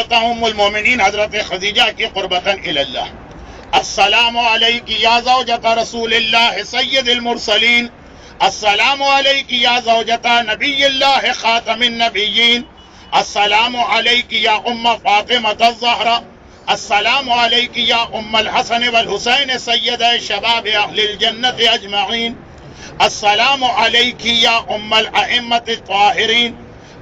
ام المومنین حضرت خدیجہ کی قربتاً اللہ. السلام علیک یا زوجۃ رسول اللہ سید المرسلین. السلام علیک یا زوجۃ نبی اللہ خاتم النبیین. السلام علیک یا ام فاطمۃ الزہرا. السلام علیک یا ام الحسن والحسین سید شباب اہل الجنت اجمعین. السلام علیک یا ام الائمۃ الطاہرین.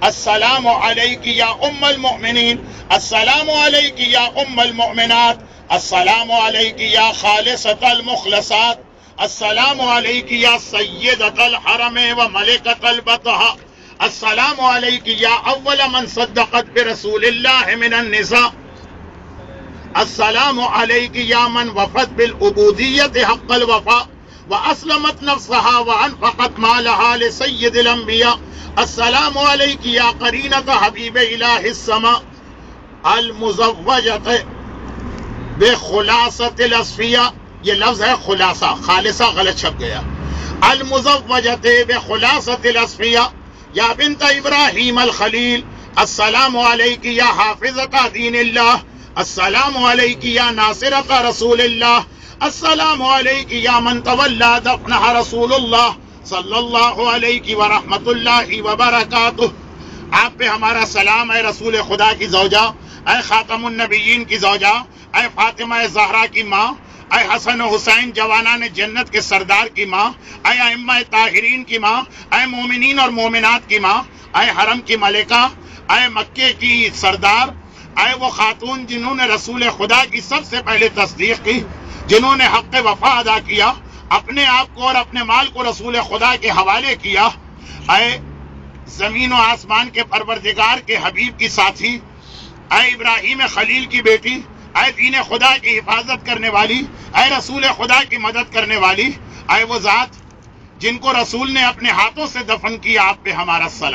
السلام علیک یا ام المؤمنین. السلام علیک یا ام المؤمنات. السلام علیک یا خالصۃ المخلصات. السلام علیک یا سیدۃ الحرم و ملکۃ البطحاء. السلام علیک یا اول من صدقت برسول اللہ من النساء. السلام علیک یا من وفت بالعبودیت حق الوفاء واسلمت نفسها وانفقت مالها لسید الانبیاء. السلام علیک یا قرینۃ حبیب الہ السماء المزوجۃ بخلاصۃ الاصفیاء. یہ لفظ ہے خلاصہ، خالصہ غلط چھپ گیا. المزوجۃ بخلاصۃ الاصفیاء یا بنت ابراہیم الخلیل. السلام علیک یا حافظۃ دین اللہ. السلام علیک یا ناصرۃ رسول اللہ. السلام علیک یا من تولی دفنہ رسول اللہ صلی اللہ علیہ ورحمۃ اللہ وبرکاتہ. آپ پہ ہمارا سلام اے رسول خدا کی زوجہ، اے خاتم النبیین کی زوجہ، اے فاطمہ زہرا کی ماں، اے حسن و حسین جوانان جنت کے سردار کی ماں، اے ائمہ طاہرین کی ماں، اے مومنین اور مومنات کی ماں، اے حرم کی ملکہ، اے مکے کی سردار، اے وہ خاتون جنہوں نے رسول خدا کی سب سے پہلے تصدیق کی، جنہوں نے حق وفا ادا کیا، اپنے آپ کو اور اپنے مال کو رسول خدا کے حوالے کیا. اے زمین و آسمان کے پروردگار کے حبیب کی ساتھی، اے ابراہیم خلیل کی بیٹی، اے دین خدا کی حفاظت کرنے والی، اے رسول خدا کی مدد کرنے والی، اے وہ ذات جن کو رسول نے اپنے ہاتھوں سے دفن کیا، آپ پہ ہمارا سلام.